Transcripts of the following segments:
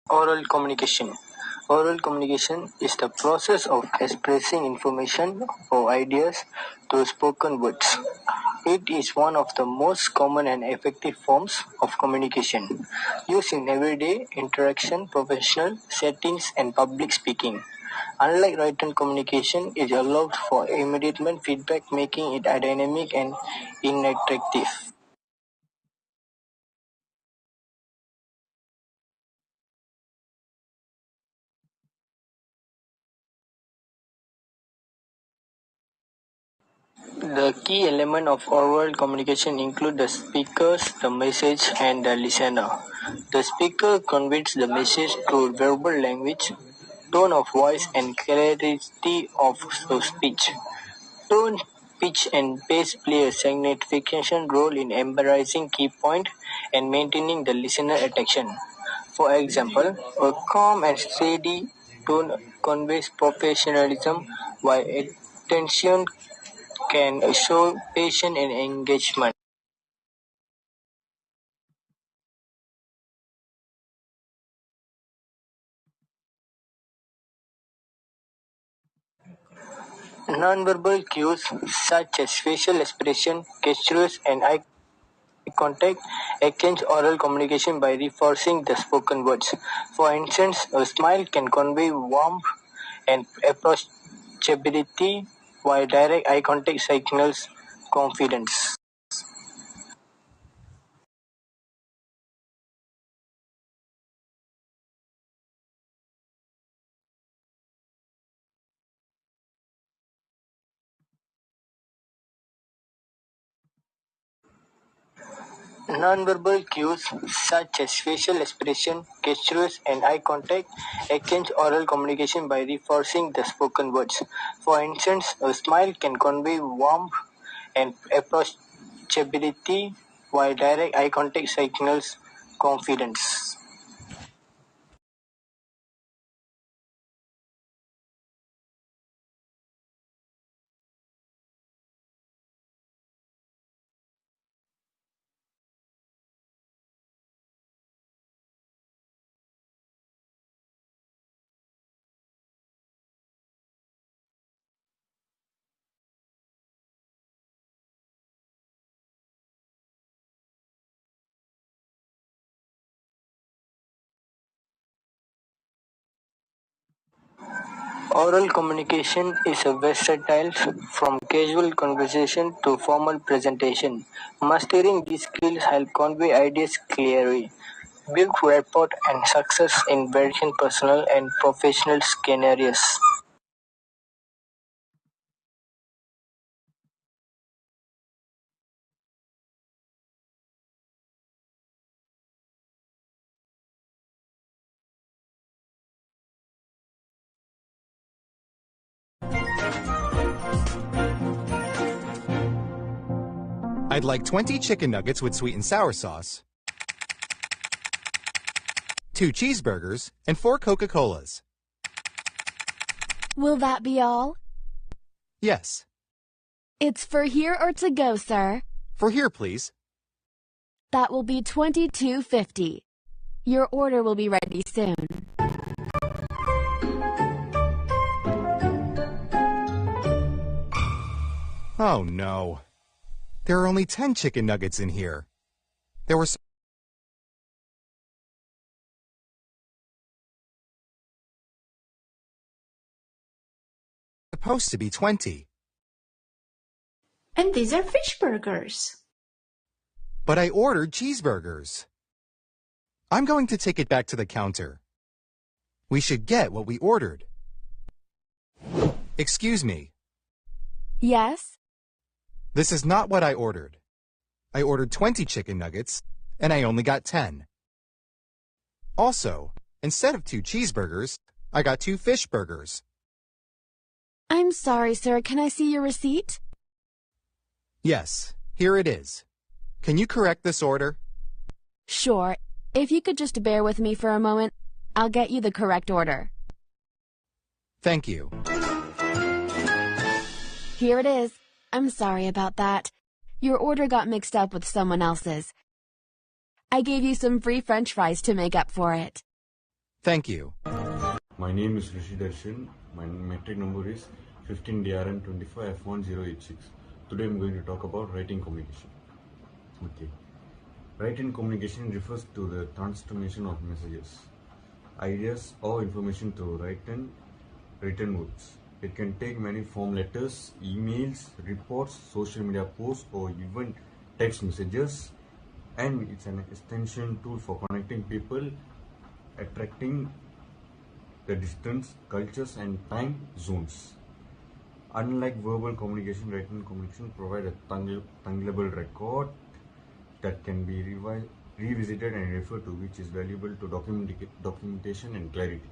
Oral communication. Oral communication is the process of expressing information or ideas through spoken words. It is one of the most common and effective forms of communication, used in everyday interaction, professional settings, and public speaking. Unlike written communication, it allows for immediate feedback, making it dynamic and interactive. The key element of oral communication include the speakers, the message, and the listener. The speaker conveys the message through verbal language, tone of voice, and clarity of speech. Tone, pitch, and pace play a significant role in embracing key point and maintaining the listener attention. For example, a calm and steady tone conveys professionalism, while attention can show patience and engagement. Nonverbal cues such as facial expression, gestures, and eye contact exchange oral communication by reinforcing the spoken words. For instance, a smile can convey warmth and approachability, while direct eye contact signals confidence. Nonverbal cues such as facial expression, gestures, and eye contact exchange oral communication by reinforcing the spoken words. For instance, a smile can convey warmth and approachability, while direct eye contact signals confidence. Oral communication is a versatile from casual conversation to formal presentation. Mastering these skills help convey ideas clearly, build rapport and success in various personal and professional scenarios. I'd like 20 chicken nuggets with sweet and sour sauce, 2 cheeseburgers, and 4 Coca-Colas. Will that be all? Yes. It's for here or to go, sir? For here, please. That will be $22.50. Your order will be ready soon. Oh no. There are only 10 chicken nuggets in here. There were supposed to be 20. And these are fish burgers. But I ordered cheeseburgers. I'm going to take it back to the counter. We should get what we ordered. Excuse me. Yes? This is not what I ordered. I ordered 20 chicken nuggets, and I only got 10. Also, instead of 2 cheeseburgers, I got 2 fish burgers. I'm sorry, sir. Can I see your receipt? Yes, here it is. Can you correct this order? Sure. If you could just bear with me for a moment, I'll get you the correct order. Thank you. Here it is. I'm sorry about that. Your order got mixed up with someone else's. I gave you some free French fries to make up for it. Thank you. My name is Rishi Darshan. My metric number is 15DRN25F1086. Today I'm going to talk about writing communication. Okay. Writing communication refers to the transformation of messages, ideas or information through written words. It can take many form: letters, emails, reports, social media posts, or even text messages. And it's an extension tool for connecting people, attracting the distance, cultures, and time zones. Unlike verbal communication, written communication provides a tangible record that can be revisited and referred to, which is valuable to documentation and clarity.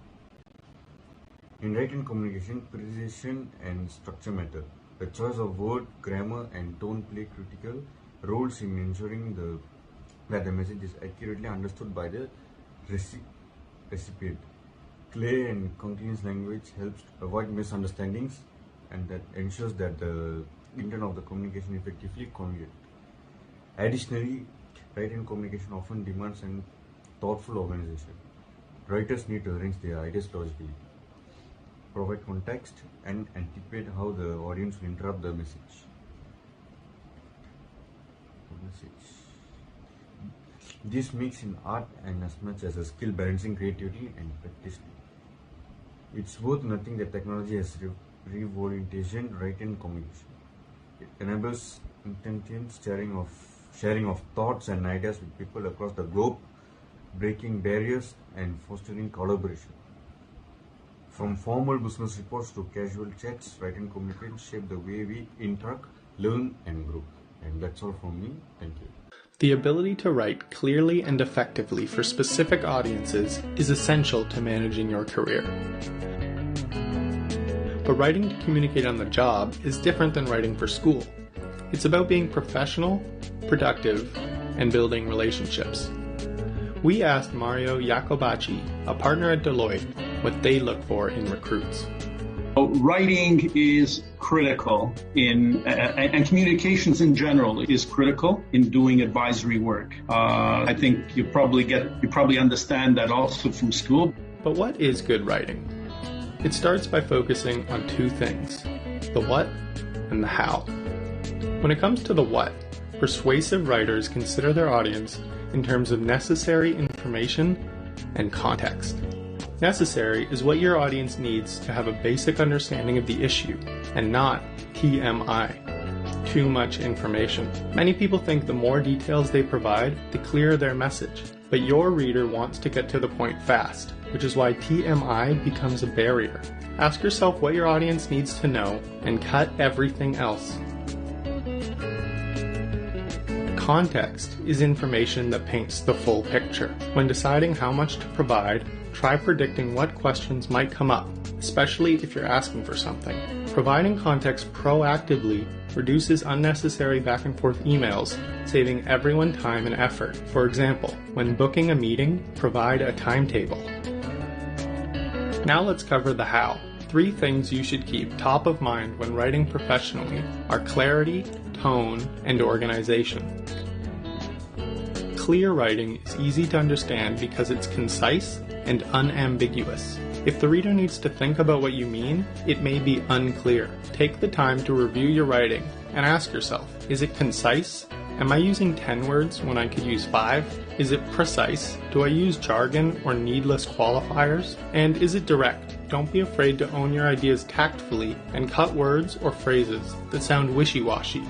In written communication, precision and structure matter. The choice of word, grammar, and tone play critical roles in ensuring that the message is accurately understood by the recipient. Clear and concise language helps avoid misunderstandings and that ensures that the intent of the communication effectively conveyed. Additionally, written communication often demands a thoughtful organization. Writers need to arrange their ideas logically, provide context, and anticipate how the audience will interpret the message. This makes an art and as much as a skill balancing creativity and practice. It's worth noting that technology has revolutionized written communication. It enables intelligent sharing of thoughts and ideas with people across the globe, breaking barriers and fostering collaboration. From formal business reports to casual chats, written communication shape the way we interact, learn, and grow. And that's all from me. Thank you. The ability to write clearly and effectively for specific audiences is essential to managing your career. But writing to communicate on the job is different than writing for school. It's about being professional, productive, and building relationships. We asked Mario Jacobacci, a partner at Deloitte, what they look for in recruits. Writing is critical and communications in general is critical in doing advisory work. I think you probably understand that also from school. But what is good writing? It starts by focusing on two things, the what and the how. When it comes to the what, persuasive writers consider their audience in terms of necessary information and context. Necessary is what your audience needs to have a basic understanding of the issue, and not TMI, too much information. Many people think the more details they provide, the clearer their message. But your reader wants to get to the point fast, which is why TMI becomes a barrier. Ask yourself what your audience needs to know, and cut everything else. Context is information that paints the full picture. When deciding how much to provide, try predicting what questions might come up, especially if you're asking for something. Providing context proactively reduces unnecessary back and forth emails, saving everyone time and effort. For example, when booking a meeting, provide a timetable. Now let's cover the how. 3 things you should keep top of mind when writing professionally are clarity, tone, and organization. Clear writing is easy to understand because it's concise and unambiguous. If the reader needs to think about what you mean, it may be unclear. Take the time to review your writing and ask yourself, is it concise? Am I using 10 words when I could use 5? Is it precise? Do I use jargon or needless qualifiers? And is it direct? Don't be afraid to own your ideas tactfully and cut words or phrases that sound wishy-washy.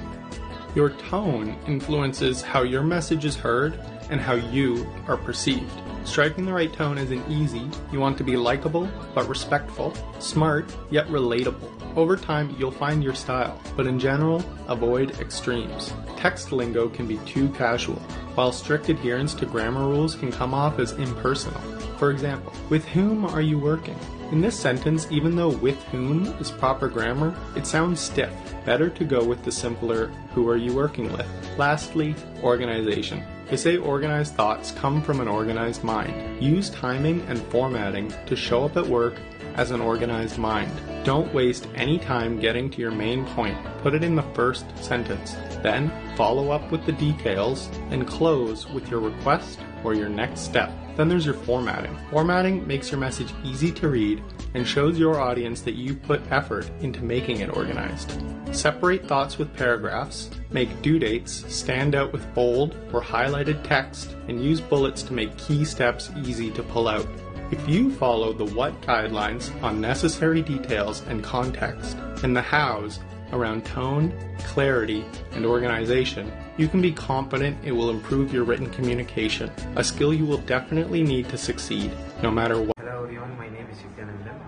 Your tone influences how your message is heard and how you are perceived. Striking the right tone isn't easy. You want to be likable but respectful, smart yet relatable. Over time, you'll find your style, but in general, avoid extremes. Text lingo can be too casual, while strict adherence to grammar rules can come off as impersonal. For example, with whom are you working? In this sentence, even though with whom is proper grammar, it sounds stiff. Better to go with the simpler who are you working with. Lastly, organization. They say organized thoughts come from an organized mind. Use timing and formatting to show up at work as an organized mind. Don't waste any time getting to your main point. Put it in the first sentence. Then follow up with the details and close with your request or your next step. Then there's your formatting. Formatting makes your message easy to read and shows your audience that you put effort into making it organized. Separate thoughts with paragraphs, make due dates stand out with bold or highlighted text, and use bullets to make key steps easy to pull out. If you follow the what guidelines on necessary details and context, and the hows around tone, clarity, and organization, you can be confident it will improve your written communication, a skill you will definitely need to succeed, no matter what. Hello everyone, my name is Nityanandan.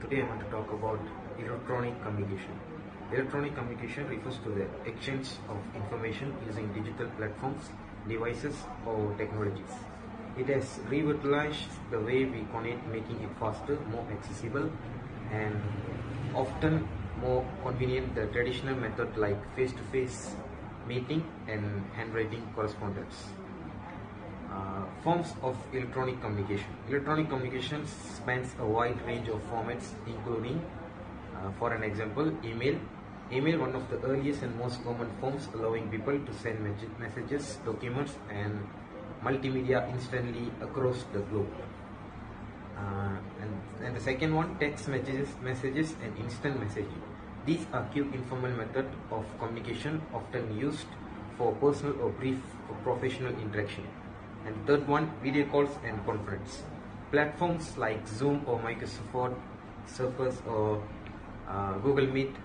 Today I want to talk about electronic communication. Electronic communication refers to the exchange of information using digital platforms, devices, or technologies. It has revitalized the way we connect, making it faster, more accessible, and often more convenient than traditional method like face-to-face meeting and handwriting correspondence. Forms of electronic communication. Electronic communication spans a wide range of formats, including, for an example, email. Email, one of the earliest and most common forms, allowing people to send messages, documents, and multimedia instantly across the globe. And the second one, text messages and instant messaging. These are quick informal methods of communication often used for personal or brief or professional interaction. And third one, video calls and conference. Platforms like Zoom or Microsoft Surface or Google Meet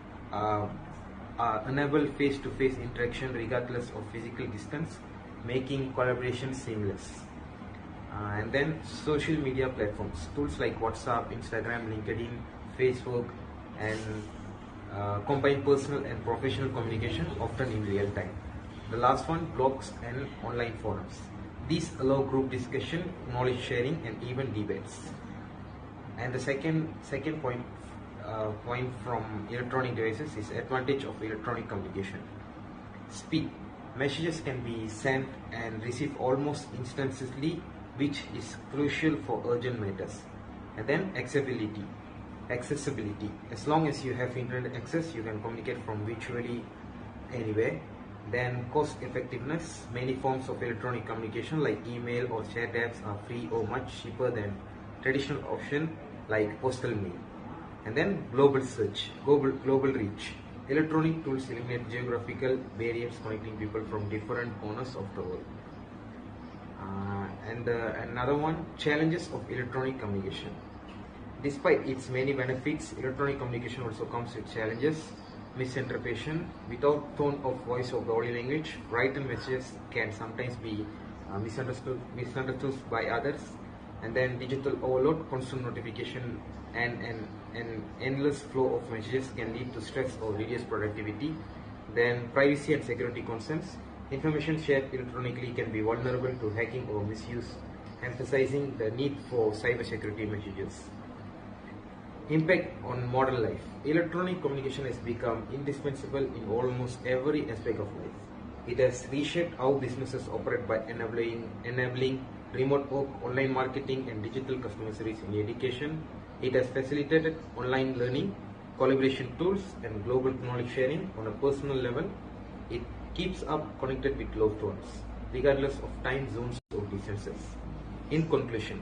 enable face-to-face interaction regardless of physical distance, making collaboration seamless. And then social media platforms, tools like WhatsApp, Instagram, LinkedIn, Facebook, and combine personal and professional communication often in real time. The last one, blogs and online forums. These allow group discussion, knowledge sharing, and even debates. And the second point from electronic devices is advantage of electronic communication. Speed. Messages can be sent and received almost instantaneously, which is crucial for urgent matters. And then accessibility. As long as you have internet access, you can communicate from virtually anywhere. Then cost effectiveness. Many forms of electronic communication like email or chat apps are free or much cheaper than traditional option like postal mail. And then global reach. Electronic tools eliminate geographical barriers connecting people from different corners of the world. And another one, challenges of electronic communication. Despite its many benefits, electronic communication also comes with challenges. Misinterpretation. Without tone of voice or body language, written messages can sometimes be misunderstood by others. And then digital overload, constant notification, and an endless flow of messages can lead to stress or reduced productivity. Then privacy and security concerns. Information shared electronically can be vulnerable to hacking or misuse, emphasizing the need for cybersecurity measures. Impact on modern life. Electronic communication has become indispensable in almost every aspect of life. It has reshaped how businesses operate by enabling remote work, online marketing, and digital customer service in education. It has facilitated online learning, collaboration tools, and global knowledge sharing on a personal level. It keeps up connected with loved ones, regardless of time zones or distances. In conclusion,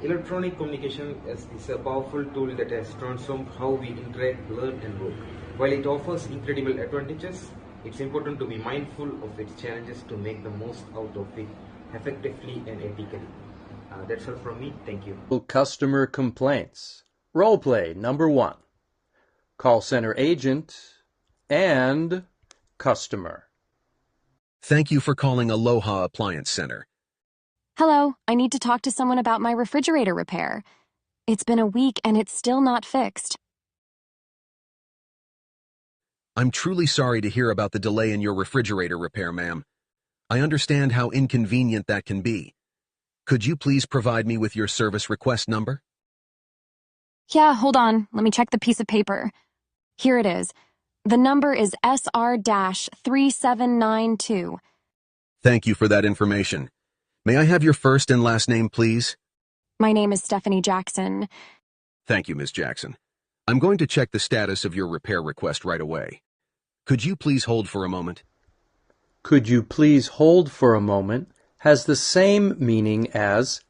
electronic communication is a powerful tool that has transformed how we interact, learn, and work. While it offers incredible advantages, it's important to be mindful of its challenges to make the most out of it effectively and ethically. That's all from me. Thank you. Customer complaints. Roleplay number 1. Call center agent and customer. Thank you for calling Aloha Appliance Center. Hello, I need to talk to someone about my refrigerator repair. It's been a week and it's still not fixed. I'm truly sorry to hear about the delay in your refrigerator repair, ma'am. I understand how inconvenient that can be. Could you please provide me with your service request number? Yeah, hold on. Let me check the piece of paper. Here it is. The number is SR-3792. Thank you for that information. May I have your first and last name, please? My name is Stephanie Jackson. Thank you, Ms. Jackson. I'm going to check the status of your repair request right away. Could you please hold for a moment? Could you please hold for a moment has the same meaning as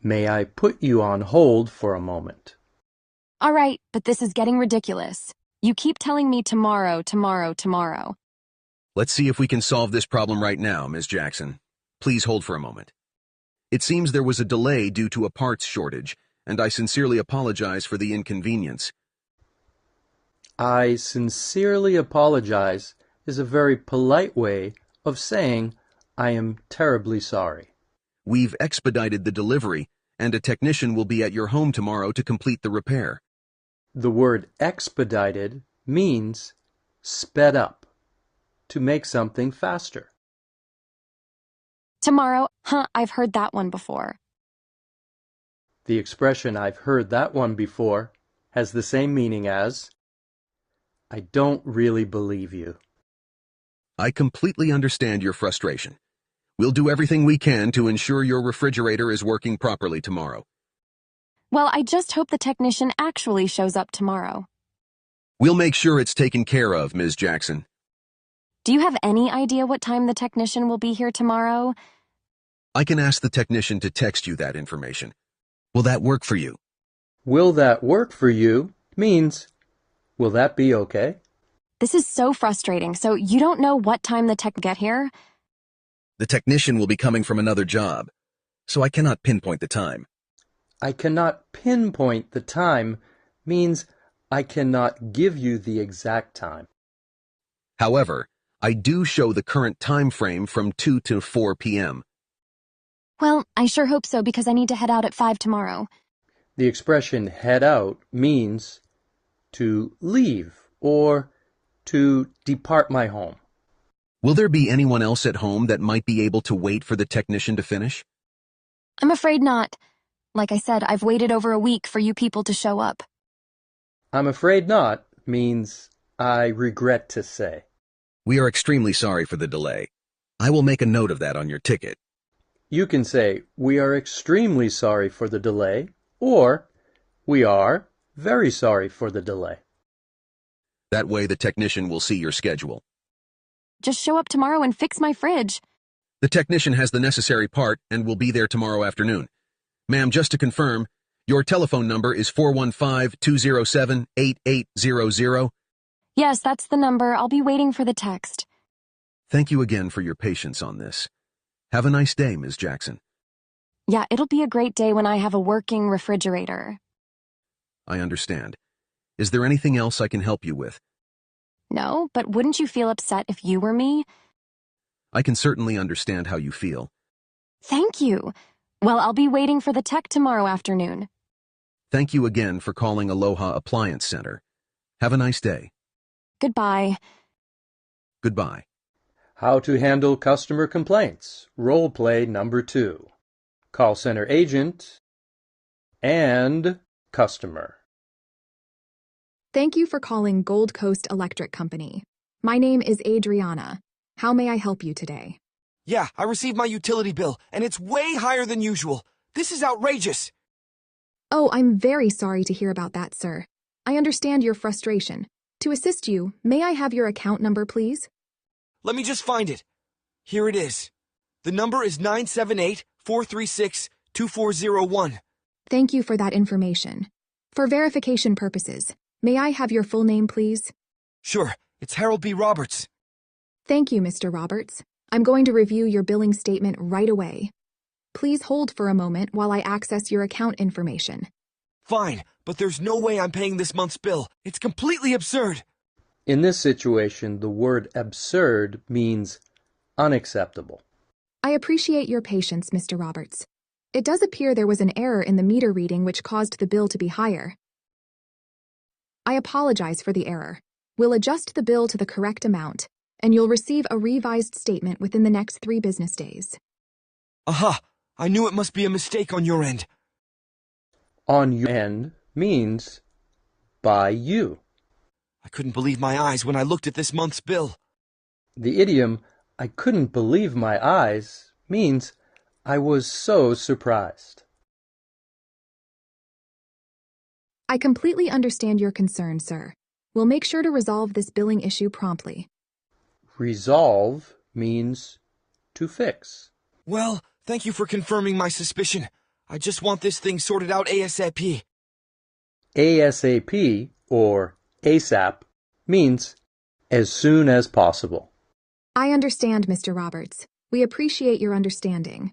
May I put you on hold for a moment? All right, but this is getting ridiculous. You keep telling me tomorrow, tomorrow, tomorrow. Let's see if we can solve this problem right now, Ms. Jackson. Please hold for a moment. It seems there was a delay due to a parts shortage, and I sincerely apologize for the inconvenience. I sincerely apologize is a very polite way of saying I am terribly sorry. We've expedited the delivery, and a technician will be at your home tomorrow to complete the repair. The word expedited means sped up, to make something faster. Tomorrow, I've heard that one before. The expression "I've heard that one before" has the same meaning as I don't really believe you. I completely understand your frustration. We'll do everything we can to ensure your refrigerator is working properly tomorrow. Well, I just hope the technician actually shows up tomorrow. We'll make sure it's taken care of, Ms. Jackson. Do you have any idea what time the technician will be here tomorrow? I can ask the technician to text you that information. Will that work for you? Will that work for you means, will that be okay? This is so frustrating. So you don't know what time the tech will get here? The technician will be coming from another job, so I cannot pinpoint the time. I cannot pinpoint the time means I cannot give you the exact time. However, I do show the current time frame from 2 to 4 p.m. Well, I sure hope so because I need to head out at 5 tomorrow. The expression head out means to leave or to depart my home. Will there be anyone else at home that might be able to wait for the technician to finish? I'm afraid not. Like I said, I've waited over a week for you people to show up. I'm afraid not means I regret to say. We are extremely sorry for the delay. I will make a note of that on your ticket. You can say, we are extremely sorry for the delay, or we are very sorry for the delay. That way the technician will see your schedule. Just show up tomorrow and fix my fridge. The technician has the necessary part and will be there tomorrow afternoon. Ma'am, just to confirm, your telephone number is 415-207-8800. Yes, that's the number. I'll be waiting for the text. Thank you again for your patience on this. Have a nice day, Ms. Jackson. Yeah, it'll be a great day when I have a working refrigerator. I understand. Is there anything else I can help you with? No, but wouldn't you feel upset if you were me? I can certainly understand how you feel. Thank you. Well, I'll be waiting for the tech tomorrow afternoon. Thank you again for calling Aloha Appliance Center. Have a nice day. Goodbye. Goodbye. How to handle customer complaints. Role play number 2. Call center agent and customer. Thank you for calling Gold Coast Electric Company. My name is Adriana. How may I help you today? Yeah, I received my utility bill, and it's way higher than usual. This is outrageous. Oh, I'm very sorry to hear about that, sir. I understand your frustration. To assist you, may I have your account number, please? Let me just find it. Here it is. The number is 978-436-2401. Thank you for that information. For verification purposes, may I have your full name, please? Sure, it's Harold B. Roberts. Thank you, Mr. Roberts. I'm going to review your billing statement right away. Please hold for a moment while I access your account information. Fine, but there's no way I'm paying this month's bill. It's completely absurd. In this situation, the word absurd means unacceptable. I appreciate your patience, Mr. Roberts. It does appear there was an error in the meter reading which caused the bill to be higher. I apologize for the error. We'll adjust the bill to the correct amount, and you'll receive a revised statement within the next 3 business days. Aha! I knew it must be a mistake on your end. On your end means by you. I couldn't believe my eyes when I looked at this month's bill. The idiom, I couldn't believe my eyes, means I was so surprised. I completely understand your concern, sir. We'll make sure to resolve this billing issue promptly. Resolve means to fix. Well, thank you for confirming my suspicion. I just want this thing sorted out ASAP. ASAP, or ASAP, means as soon as possible. I understand, Mr. Roberts. We appreciate your understanding.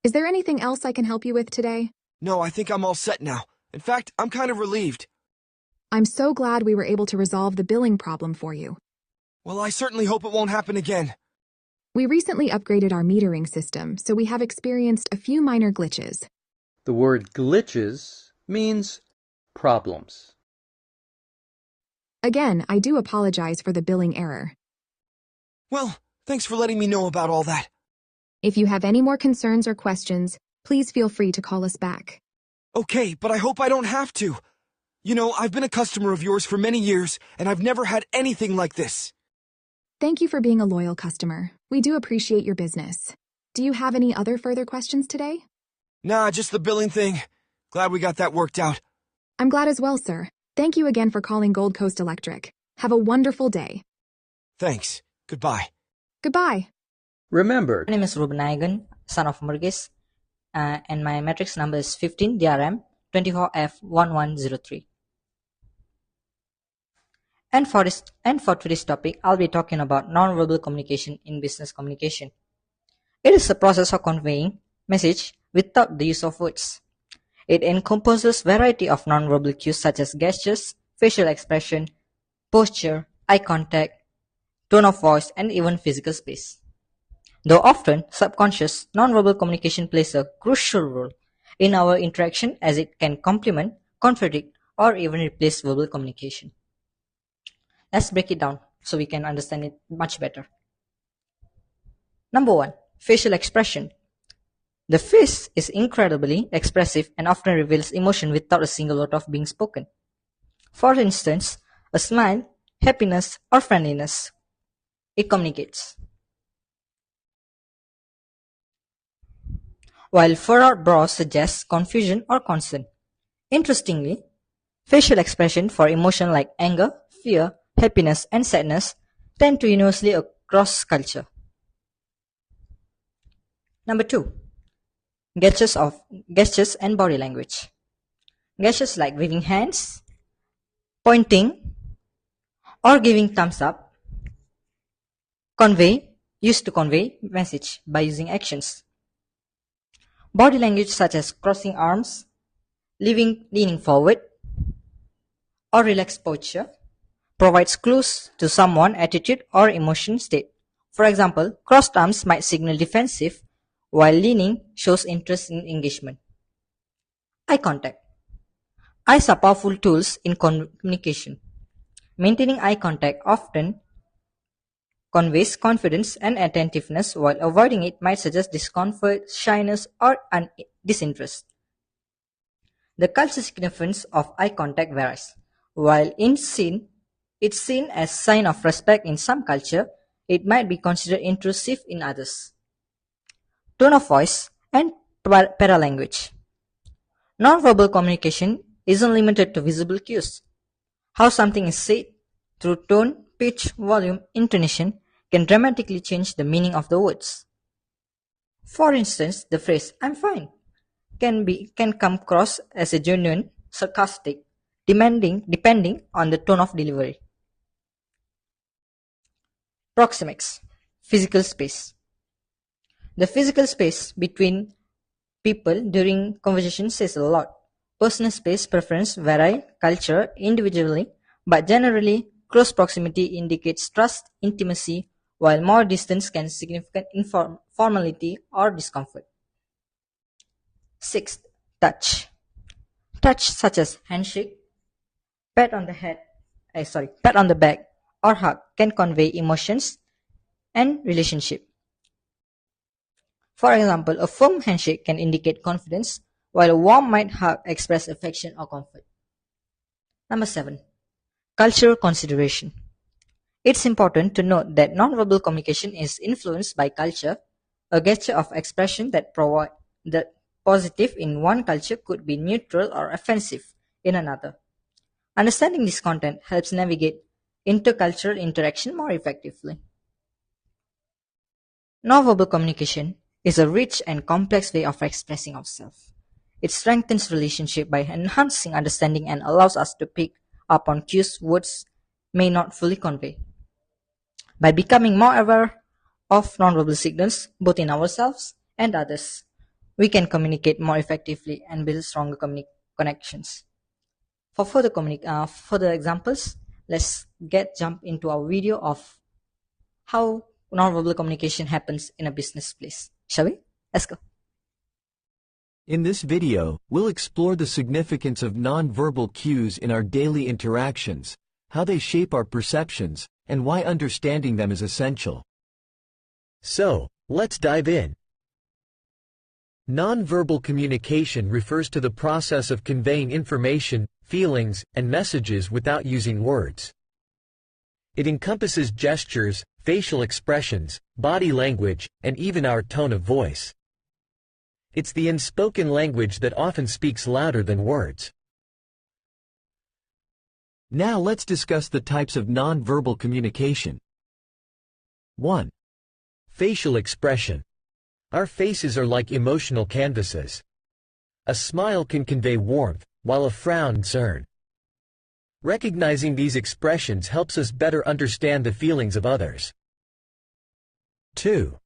Is there anything else I can help you with today? No, I think I'm all set now. In fact, I'm kind of relieved. I'm so glad we were able to resolve the billing problem for you. Well, I certainly hope it won't happen again. We recently upgraded our metering system, so we have experienced a few minor glitches. The word glitches means problems. Again, I do apologize for the billing error. Well, thanks for letting me know about all that. If you have any more concerns or questions, please feel free to call us back. Okay, but I hope I don't have to. You know, I've been a customer of yours for many years, and I've never had anything like this. Thank you for being a loyal customer. We do appreciate your business. Do you have any other further questions today? Nah, just the billing thing. Glad we got that worked out. I'm glad as well, sir. Thank you again for calling Gold Coast Electric. Have a wonderful day. Thanks. Goodbye. Goodbye. Remember, My name is Ruben Aigan, son of Murgis, and my matrix number is 15 DRM 24F1103. And for today's topic, I'll be talking about non-verbal communication in business communication. It is the process of conveying message without the use of words. It encompasses variety of non-verbal cues such as gestures, facial expression, posture, eye contact, tone of voice, and even physical space. Though often subconscious, non-verbal communication plays a crucial role in our interaction as it can complement, contradict, or even replace verbal communication. Let's break it down so we can understand it much better. Number 1. Facial expression. The face is incredibly expressive and often reveals emotion without a single word of being spoken. For instance, a smile, happiness, or friendliness. It communicates. While furrowed brows suggest confusion or concern. Interestingly, facial expression for emotion like anger, fear, happiness, and sadness tend to universally across culture. Number 2. Gestures and body language. Gestures like waving hands, pointing, or giving thumbs up used to convey message by using actions. Body language such as crossing arms, leaning forward, or relaxed posture provides clues to someone's attitude or emotion state. For example, crossed arms might signal defensive, while leaning shows interest in engagement. Eye contact. Eyes are powerful tools in communication. Maintaining eye contact often conveys confidence and attentiveness, while avoiding it might suggest discomfort, shyness, or disinterest. The cultural significance of eye contact varies. While it's seen as sign of respect in some culture, it might be considered intrusive in others. Tone of voice and paralanguage. Non-verbal communication isn't limited to visible cues. How something is said through tone, pitch, volume, intonation can dramatically change the meaning of the words. For instance, the phrase "I'm fine" can come across as a genuine, sarcastic, depending on the tone of delivery. Proxemics. Physical space. The physical space between people during conversation says a lot. Personal space preference vary culture individually, but generally close proximity indicates trust, intimacy, while more distance can significant informality or discomfort. 6th, touch. Touch such as handshake, pat on the back, or hug can convey emotions and relationship. For example, a firm handshake can indicate confidence, while a warm mild hug express affection or comfort. Number 7. Cultural consideration. It's important to note that nonverbal communication is influenced by culture. A gesture of expression that positive in one culture could be neutral or offensive in another. Understanding this content helps navigate intercultural interaction more effectively. Nonverbal communication is a rich and complex way of expressing ourselves. It strengthens relationship by enhancing understanding and allows us to pick up on cues words may not fully convey. By becoming more aware of nonverbal signals, both in ourselves and others, we can communicate more effectively and build stronger connections. For further examples, let's jump into our video of how nonverbal communication happens in a business place. Shall we? Let's go. In this video, we'll explore the significance of nonverbal cues in our daily interactions, how they shape our perceptions, and why understanding them is essential. So, let's dive in. Nonverbal communication refers to the process of conveying information, feelings, and messages without using words. It encompasses gestures, facial expressions, body language, and even our tone of voice. It's the unspoken language that often speaks louder than words. Now let's discuss the types of nonverbal communication. 1. Facial expression. Our faces are like emotional canvases. A smile can convey warmth, while a frown concern. Recognizing these expressions helps us better understand the feelings of others. 2.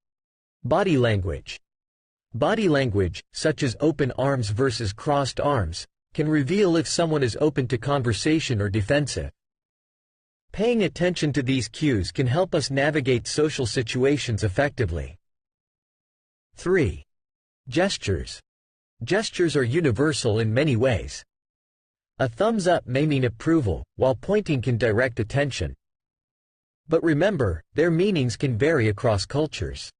Body language. Body language, such as open arms versus crossed arms, can reveal if someone is open to conversation or defensive. Paying attention to these cues can help us navigate social situations effectively. 3. Gestures. Gestures are universal in many ways. A thumbs up may mean approval, while pointing can direct attention. But remember, their meanings can vary across cultures.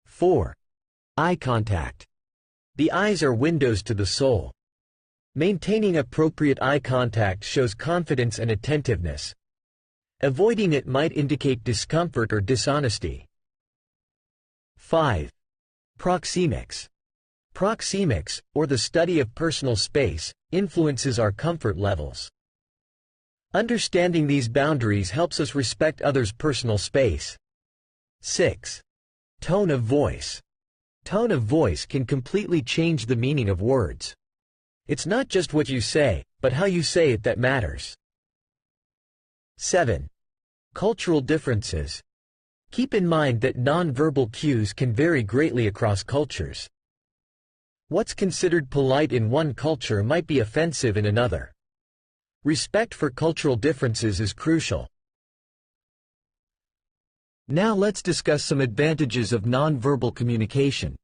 4. Eye contact. The eyes are windows to the soul. Maintaining appropriate eye contact shows confidence and attentiveness. Avoiding it might indicate discomfort or dishonesty. 5. Proxemics. Proxemics, or the study of personal space, influences our comfort levels. Understanding these boundaries helps us respect others' personal space. 6. Tone of voice. Tone of voice can completely change the meaning of words. It's not just what you say, but how you say it that matters. 7. Cultural differences. Keep in mind that nonverbal cues can vary greatly across cultures. What's considered polite in one culture might be offensive in another. Respect for cultural differences is crucial. Now let's discuss some advantages of nonverbal communication.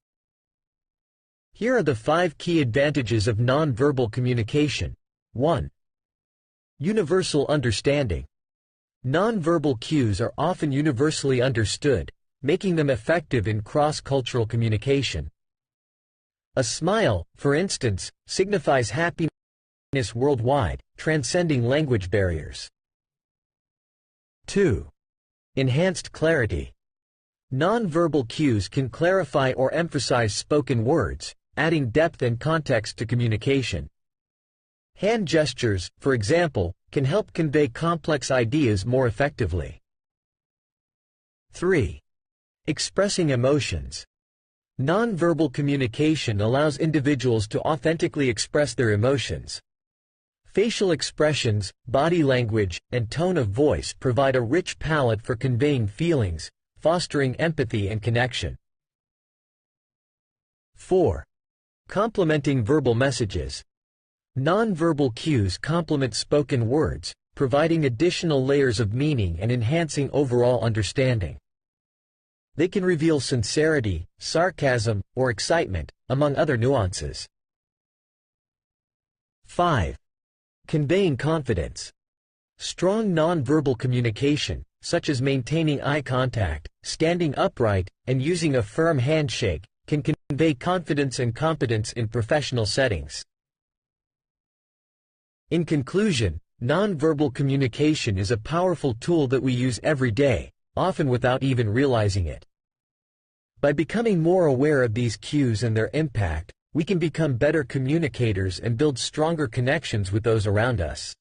Here are the 5 key advantages of nonverbal communication. 1. Universal understanding. Nonverbal cues are often universally understood, making them effective in cross-cultural communication. A smile, for instance, signifies happiness worldwide, transcending language barriers. 2. Enhanced clarity. Nonverbal cues can clarify or emphasize spoken words, adding depth and context to communication. Hand gestures, for example, can help convey complex ideas more effectively. 3. Expressing emotions. Nonverbal communication allows individuals to authentically express their emotions. Facial expressions, body language, and tone of voice provide a rich palette for conveying feelings, fostering empathy and connection. 4. Complementing verbal messages. Nonverbal cues complement spoken words, providing additional layers of meaning and enhancing overall understanding. They can reveal sincerity, sarcasm, or excitement, among other nuances. 5. Conveying confidence. Strong nonverbal communication, such as maintaining eye contact, standing upright, and using a firm handshake, can convey confidence and competence in professional settings. In conclusion, nonverbal communication is a powerful tool that we use every day, often without even realizing it. By becoming more aware of these cues and their impact, we can become better communicators and build stronger connections with those around us.